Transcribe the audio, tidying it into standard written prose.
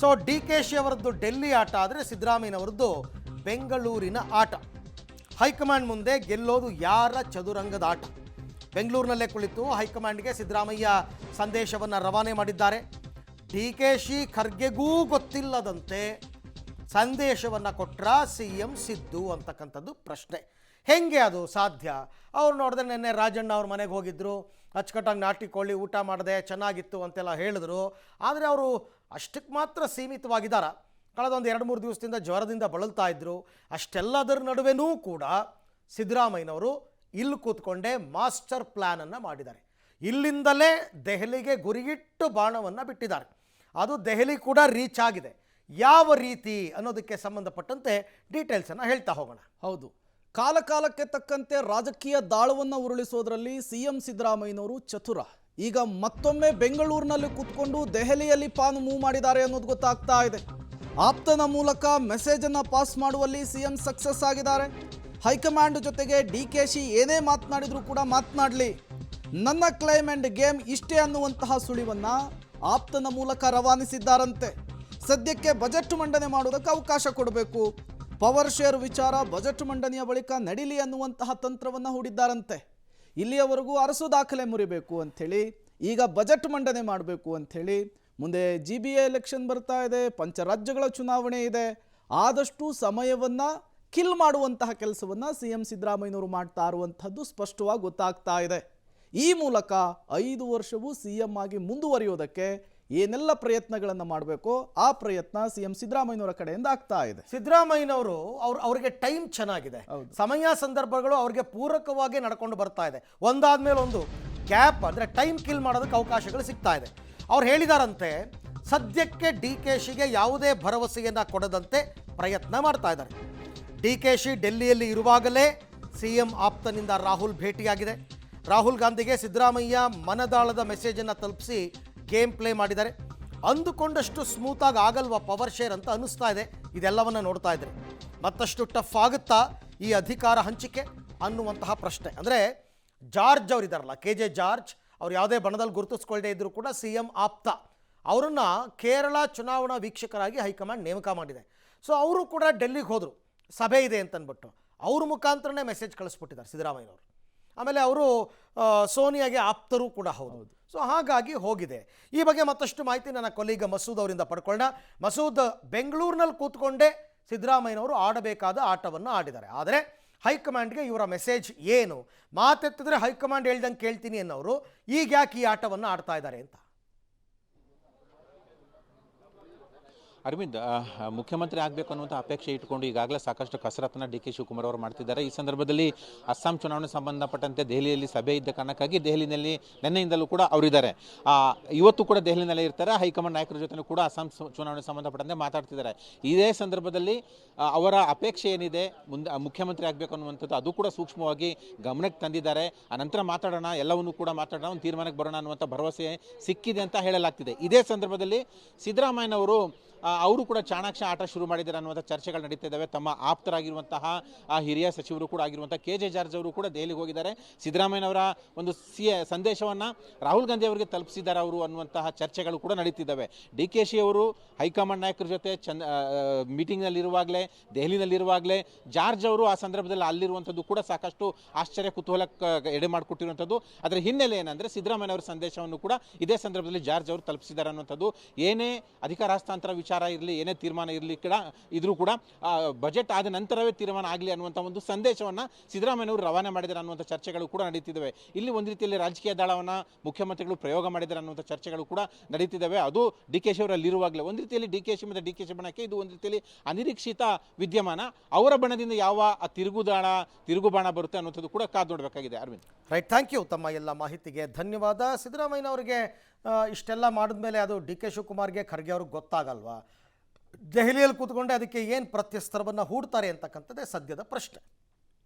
So D K she ಅವರದ್ದು ಡೆಲ್ಲಿ ಆಟ ಆದರೆ ಸಿದ್ದರಾಮಯ್ಯನವರದ್ದು ಬೆಂಗಳೂರಿನ ಆಟ. ಹೈಕಮಾಂಡ್ ಮುಂದೆ ಗೆಲ್ಲೋದು ಯಾರ ಚದುರಂಗದ ಆಟ. ಬೆಂಗಳೂರಿನಲ್ಲೇ ಕುಳಿತು ಹೈಕಮಾಂಡ್ಗೆ ಸಿದ್ದರಾಮಯ್ಯ ಸಂದೇಶವನ್ನು ರವಾನೆ ಮಾಡಿದ್ದಾರೆ. ಡಿ ಕೆ ಶಿ ಖರ್ಗೆಗೂ ಗೊತ್ತಿಲ್ಲದಂತೆ ಸಂದೇಶವನ್ನು ಕೊಟ್ರ CM ಸಿದ್ದು ಅಂತಕ್ಕಂಥದ್ದು ಪ್ರಶ್ನೆ. ಹೆಂಗೆ ಅದು ಸಾಧ್ಯ? ಅವ್ರು ನೋಡಿದ್ರೆ ನಿನ್ನೆ ರಾಜಣ್ಣ ಅವ್ರ ಮನೆಗೆ ಹೋಗಿದ್ದರು, ಅಚ್ಚುಕಟ್ಟಾಗಿ ನಾಟಿ ಕೋಳಿ ಊಟ ಮಾಡಿದೆ, ಚೆನ್ನಾಗಿತ್ತು ಅಂತೆಲ್ಲ ಹೇಳಿದ್ರು. ಆದರೆ ಅವರು ಅಷ್ಟಕ್ಕೆ ಮಾತ್ರ ಸೀಮಿತವಾಗಿದ್ದಾರೆ. ಕಳೆದೊಂದು 2-3 ದಿವಸದಿಂದ ಜ್ವರದಿಂದ ಬಳಲ್ತಾ ಇದ್ದರು. ಅಷ್ಟೆಲ್ಲದರ ನಡುವೆನೂ ಕೂಡ ಸಿದ್ದರಾಮಯ್ಯನವರು ಇಲ್ಲಿ ಕೂತ್ಕೊಂಡೇ ಮಾಸ್ಟರ್ ಪ್ಲ್ಯಾನನ್ನು ಮಾಡಿದ್ದಾರೆ. ಇಲ್ಲಿಂದಲೇ ದೆಹಲಿಗೆ ಗುರಿಯಿಟ್ಟು ಬಾಣವನ್ನು ಬಿಟ್ಟಿದ್ದಾರೆ. ಅದು ದೆಹಲಿ ಕೂಡ ರೀಚ್ ಆಗಿದೆ. ಯಾವ ರೀತಿ ಅನ್ನೋದಕ್ಕೆ ಸಂಬಂಧಪಟ್ಟಂತೆ ಡೀಟೇಲ್ಸನ್ನು ಹೇಳ್ತಾ ಹೋಗೋಣ. ಹೌದು, ಕಾಲಕಾಲಕ್ಕೆ ತಕ್ಕಂತೆ ರಾಜಕೀಯ ದಾಳವನ್ನು ಉರುಳಿಸೋದ್ರಲ್ಲಿ CM ಸಿದ್ದರಾಮಯ್ಯನವರು ಚತುರ. ಈಗ ಮತ್ತೊಮ್ಮೆ ಬೆಂಗಳೂರಿನಲ್ಲಿ ಕೂತ್ಕೊಂಡು ದೆಹಲಿಯಲ್ಲಿ ಪಾನು ಮೂವ್ ಮಾಡಿದ್ದಾರೆ ಅನ್ನೋದು ಗೊತ್ತಾಗ್ತಾ ಇದೆ. ಆಪ್ತನ ಮೂಲಕ ಮೆಸೇಜನ್ನು ಪಾಸ್ ಮಾಡುವಲ್ಲಿ CM ಸಕ್ಸಸ್ ಆಗಿದ್ದಾರೆ. ಹೈಕಮಾಂಡ್ ಜೊತೆಗೆ DKC ಏನೇ ಮಾತನಾಡಿದ್ರು ಕೂಡ ಮಾತನಾಡಲಿ, ನನ್ನ ಕ್ಲೈಮ್ ಆ್ಯಂಡ್ ಗೇಮ್ ಇಷ್ಟೇ ಅನ್ನುವಂತಹ ಸುಳಿವನ್ನು ಆಪ್ತನ ಮೂಲಕ ರವಾನಿಸಿದ್ದಾರಂತೆ. ಸದ್ಯಕ್ಕೆ ಬಜೆಟ್ ಮಂಡನೆ ಮಾಡೋದಕ್ಕೆ ಅವಕಾಶ ಕೊಡಬೇಕು, ಪವರ್ ಶೇರ್ ವಿಚಾರ ಬಜೆಟ್ ಮಂಡನೆಯ ಬಳಿಕ ನಡೀಲಿ ಅನ್ನುವಂತಹ ತಂತ್ರವನ್ನು ಹೂಡಿದ್ದಾರಂತೆ. ಇಲ್ಲಿಯವರೆಗೂ ಅರಸು ದಾಖಲೆ ಮುರಿಬೇಕು ಅಂಥೇಳಿ, ಈಗ ಬಜೆಟ್ ಮಂಡನೆ ಮಾಡಬೇಕು ಅಂಥೇಳಿ, ಮುಂದೆ GBA ಎಲೆಕ್ಷನ್ ಬರ್ತಾ ಇದೆ, ಪಂಚರಾಜ್ಯಗಳ ಚುನಾವಣೆ ಇದೆ. ಆದಷ್ಟು ಸಮಯವನ್ನು ಕಿಲ್ ಮಾಡುವಂತಹ ಕೆಲಸವನ್ನು CM ಸಿದ್ದರಾಮಯ್ಯನವರು ಮಾಡ್ತಾ ಇರುವಂಥದ್ದು ಸ್ಪಷ್ಟವಾಗಿ ಗೊತ್ತಾಗ್ತಾ ಇದೆ. ಈ ಮೂಲಕ 5 ವರ್ಷವೂ CM ಆಗಿ ಮುಂದುವರಿಯೋದಕ್ಕೆ ಏನೆಲ್ಲ ಪ್ರಯತ್ನಗಳನ್ನು ಮಾಡಬೇಕು ಆ ಪ್ರಯತ್ನ CM ಸಿದ್ದರಾಮಯ್ಯನವರ ಕಡೆಯಿಂದ ಆಗ್ತಾ ಇದೆ. ಸಿದ್ದರಾಮಯ್ಯನವರು ಅವರಿಗೆ ಟೈಮ್ ಚೆನ್ನಾಗಿದೆ, ಸಮಯ ಸಂದರ್ಭಗಳು ಅವ್ರಿಗೆ ಪೂರಕವಾಗಿ ನಡ್ಕೊಂಡು ಬರ್ತಾ ಇದೆ. ಒಂದಾದ್ಮೇಲೆ ಒಂದು ಗ್ಯಾಪ್ ಅಂದರೆ ಟೈಮ್ ಕಿಲ್ ಮಾಡೋದಕ್ಕೆ ಅವಕಾಶಗಳು ಸಿಗ್ತಾ ಇದೆ. ಅವ್ರು ಹೇಳಿದಾರಂತೆ, ಸದ್ಯಕ್ಕೆ DKCಗೆ ಯಾವುದೇ ಭರವಸೆಯನ್ನು ಕೊಡದಂತೆ ಪ್ರಯತ್ನ ಮಾಡ್ತಾ ಇದ್ದಾರೆ. DKC ಡೆಲ್ಲಿಯಲ್ಲಿ ಇರುವಾಗಲೇ CM ಆಪ್ತನಿಂದ ರಾಹುಲ್ ಭೇಟಿಯಾಗಿದೆ. ರಾಹುಲ್ ಗಾಂಧಿಗೆ ಸಿದ್ದರಾಮಯ್ಯ ಮನದಾಳದ ಮೆಸೇಜನ್ನು ತಲುಪಿಸಿ ಗೇಮ್ ಪ್ಲೇ ಮಾಡಿದ್ದಾರೆ. ಅಂದುಕೊಂಡಷ್ಟು ಸ್ಮೂತಾಗಿ ಆಗಲ್ವಾ ಪವರ್ ಶೇರ್ ಅಂತ ಅನ್ನಿಸ್ತಾ ಇದೆ. ಇದೆಲ್ಲವನ್ನು ನೋಡ್ತಾ ಇದ್ದಾರೆ. ಮತ್ತಷ್ಟು ಟಫ್ ಆಗುತ್ತಾ ಈ ಅಧಿಕಾರ ಹಂಚಿಕೆ ಅನ್ನುವಂತಹ ಪ್ರಶ್ನೆ. ಅಂದರೆ ಜಾರ್ಜ್ ಅವರಿದ್ದಾರಲ್ಲ, KJ ಜಾರ್ಜ್, ಅವ್ರು ಯಾವುದೇ ಬಣದಲ್ಲಿ ಗುರುತಿಸ್ಕೊಳ್ಳದೆ ಇದ್ದರೂ ಕೂಡ CM ಆಪ್ತ. ಅವರನ್ನು ಕೇರಳ ಚುನಾವಣಾ ವೀಕ್ಷಕರಾಗಿ ಹೈಕಮಾಂಡ್ ನೇಮಕ ಮಾಡಿದೆ. ಸೊ ಅವರು ಕೂಡ ಡೆಲ್ಲಿಗೆ ಹೋದರು, ಸಭೆ ಇದೆ ಅಂತಂದ್ಬಿಟ್ಟು. ಅವ್ರ ಮುಖಾಂತರನೇ ಮೆಸೇಜ್ ಕಳಿಸ್ಬಿಟ್ಟಿದ್ದಾರೆ ಸಿದ್ದರಾಮಯ್ಯನವರು. ಆಮೇಲೆ ಅವರು ಸೋನಿಯಾಗೆ ಆಪ್ತರು ಕೂಡ ಹೌದು. ಸೊ ಹಾಗಾಗಿ ಹೋಗಿದೆ. ಈ ಬಗ್ಗೆ ಮತ್ತಷ್ಟು ಮಾಹಿತಿ ನನ್ನ ಕೊಲೀಗ ಮಸೂದ್ ಅವರಿಂದ ಪಡ್ಕೊಳ್ಳೋಣ. ಮಸೂದ್, ಬೆಂಗಳೂರಿನಲ್ಲಿ ಕೂತ್ಕೊಂಡೇ ಸಿದ್ದರಾಮಯ್ಯನವರು ಆಡಬೇಕಾದ ಆಟವನ್ನು ಆಡಿದ್ದಾರೆ. ಆದರೆ ಹೈಕಮಾಂಡ್ಗೆ ಇವರ ಮೆಸೇಜ್ ಏನು? ಮಾತೆತ್ತಿದ್ರೆ ಹೈಕಮಾಂಡ್ ಹೇಳ್ದಂಗೆ ಕೇಳ್ತೀನಿ ಅನ್ನೋರು ಈಗ ಯಾಕೆ ಈ ಆಟವನ್ನು ಆಡ್ತಾ ಇದ್ದಾರೆ ಅಂತ? ಅರವಿಂದ್, ಮುಖ್ಯಮಂತ್ರಿ ಆಗಬೇಕು ಅನ್ನುವಂಥ ಅಪೇಕ್ಷೆ ಇಟ್ಕೊಂಡು ಈಗಾಗಲೇ ಸಾಕಷ್ಟು ಕಸರತ್ತನ್ನು DK ಶಿವಕುಮಾರ್ ಅವರು ಮಾಡ್ತಿದ್ದಾರೆ. ಈ ಸಂದರ್ಭದಲ್ಲಿ ಅಸ್ಸಾಂ ಚುನಾವಣೆ ಸಂಬಂಧಪಟ್ಟಂತೆ ದೆಹಲಿಯಲ್ಲಿ ಸಭೆ ಇದ್ದ ಕಾರಣಕ್ಕಾಗಿ ದೆಹಲಿನಲ್ಲಿ ನಿನ್ನೆಯಿಂದಲೂ ಕೂಡ ಅವರಿದ್ದಾರೆ. ಇವತ್ತು ಕೂಡ ದೆಹಲಿನಲ್ಲೇ ಇರ್ತಾರೆ. ಹೈಕಮಾಂಡ್ ನಾಯಕರ ಜೊತೆ ಕೂಡ ಅಸ್ಸಾಂ ಚುನಾವಣೆ ಸಂಬಂಧಪಟ್ಟಂತೆ ಮಾತಾಡ್ತಿದ್ದಾರೆ. ಇದೇ ಸಂದರ್ಭದಲ್ಲಿ ಅವರ ಅಪೇಕ್ಷೆ ಏನಿದೆ, ಮುಂದೆ ಮುಖ್ಯಮಂತ್ರಿ ಆಗಬೇಕು ಅನ್ನುವಂಥದ್ದು, ಅದು ಕೂಡ ಸೂಕ್ಷ್ಮವಾಗಿ ಗಮನಕ್ಕೆ ತಂದಿದ್ದಾರೆ. ಅನಂತರ ಮಾತಾಡೋಣ, ಎಲ್ಲವನ್ನೂ ಕೂಡ ಮಾತಾಡೋಣ, ಒಂದು ತೀರ್ಮಾನಕ್ಕೆ ಬರೋಣ ಅನ್ನುವಂಥ ಭರವಸೆ ಸಿಕ್ಕಿದೆ ಅಂತ ಹೇಳಲಾಗ್ತಿದೆ. ಇದೇ ಸಂದರ್ಭದಲ್ಲಿ ಸಿದ್ದರಾಮಯ್ಯನವರು ಅವರು ಕೂಡ ಚಾಣಾಕ್ಷ ಆಟ ಶುರು ಮಾಡಿದ್ದಾರೆ ಅನ್ನುವಂಥ ಚರ್ಚೆಗಳು ನಡೀತಾ ಇದ್ದಾವೆ. ತಮ್ಮ ಆಪ್ತರಾಗಿರುವಂತಹ ಹಿರಿಯ ಸಚಿವರು ಕೂಡ ಆಗಿರುವಂಥ KJ ಜಾರ್ಜ್ ಅವರು ಕೂಡ ದೆಹಲಿಗೆ ಹೋಗಿದ್ದಾರೆ. ಸಿದ್ದರಾಮಯ್ಯನವರ ಒಂದು ಸಂದೇಶವನ್ನು ರಾಹುಲ್ ಗಾಂಧಿ ಅವರಿಗೆ ತಲುಪಿಸಿದ್ದಾರೆ ಅವರು ಅನ್ನುವಂತಹ ಚರ್ಚೆಗಳು ಕೂಡ ನಡೀತಿದ್ದಾವೆ. DKC ಅವರು ಹೈಕಮಾಂಡ್ ನಾಯಕರ ಜೊತೆ ಮೀಟಿಂಗ್ನಲ್ಲಿರುವಾಗಲೇ, ದೆಹಲಿನಲ್ಲಿರುವಾಗಲೇ ಜಾರ್ಜ್ ಅವರು ಆ ಸಂದರ್ಭದಲ್ಲಿ ಅಲ್ಲಿರುವಂಥದ್ದು ಕೂಡ ಸಾಕಷ್ಟು ಆಶ್ಚರ್ಯ, ಕುತೂಹಲಕ್ಕೆ ಎಡೆ ಮಾಡಿಕೊಟ್ಟಿರುವಂಥದ್ದು. ಅದರ ಹಿನ್ನೆಲೆ ಏನಂದರೆ ಸಿದ್ದರಾಮಯ್ಯನವರ ಸಂದೇಶವನ್ನು ಕೂಡ ಇದೇ ಸಂದರ್ಭದಲ್ಲಿ ಜಾರ್ಜ್ ಅವರು ತಲುಪಿಸಿದ್ದಾರೆ ಅನ್ನುವಂಥದ್ದು. ಏನೇ ಅಧಿಕಾರ ಹಸ್ತಾಂತರ ವಿಚಾರ ಇರಲಿ, ಏನೇ ತೀರ್ಮಾನ ಇರಲಿ ಇದ್ರೂ ಕೂಡ ಬಜೆಟ್ ಆದ ನಂತರವೇ ತೀರ್ಮಾನ ಆಗಲಿ ಅನ್ನುವಂಥ ಒಂದು ಸಂದೇಶವನ್ನು ಸಿದ್ದರಾಮಯ್ಯನವರು ರವಾನೆ ಮಾಡಿದ್ದಾರೆ ಅನ್ನುವಂಥ ಚರ್ಚೆಗಳು ಕೂಡ ನಡೀತಿದ್ದಾವೆ. ಇಲ್ಲಿ ಒಂದು ರೀತಿಯಲ್ಲಿ ರಾಜಕೀಯ ದಾಳವನ್ನು ಮುಖ್ಯಮಂತ್ರಿಗಳು ಪ್ರಯೋಗ ಮಾಡಿದ್ದಾರೆ ಅನ್ನುವಂಥ ಚರ್ಚೆಗಳು ಕೂಡ ನಡೀತಿದ್ದಾವೆ. ಅದು DKC ಅವರಲ್ಲಿರುವಾಗಲೇ ಒಂದು ರೀತಿಯಲ್ಲಿ DKC ಮತ್ತು DKC ಬಣಕ್ಕೆ ಇದು ಒಂದು ರೀತಿಯಲ್ಲಿ ಅನಿರೀಕ್ಷಿತ ವಿದ್ಯಮಾನ. ಅವರ ಬಣದಿಂದ ಯಾವ ತಿರುಗುಬಾಣ ಬರುತ್ತೆ ಅನ್ನೋಂಥದ್ದು ಕೂಡ ಕಾದು ನೋಡಬೇಕಾಗಿದೆ. Aravind, right, thank you. ತಮ್ಮ ಎಲ್ಲ ಮಾಹಿತಿಗೆ ಧನ್ಯವಾದ. ಸಿದ್ದರಾಮಯ್ಯನವರಿಗೆ ಇಷ್ಟೆಲ್ಲ ಮಾಡಿದ್ಮೇಲೆ ಅದು DK ಶಿವಕುಮಾರ್ಗೆ, ಖರ್ಗೆ ಅವ್ರಿಗೆ ಗೊತ್ತಾಗಲ್ವಾ? ದೆಹಲಿಯಲ್ಲಿ ಕೂತ್ಕೊಂಡೆ ಅದಕ್ಕೆ ಏನು ಪ್ರತ್ಯುತ್ತರವನ್ನು ಹೂಡ್ತಾರೆ ಅಂತಕ್ಕಂಥದ್ದೇ ಸದ್ಯದ ಪ್ರಶ್ನೆ.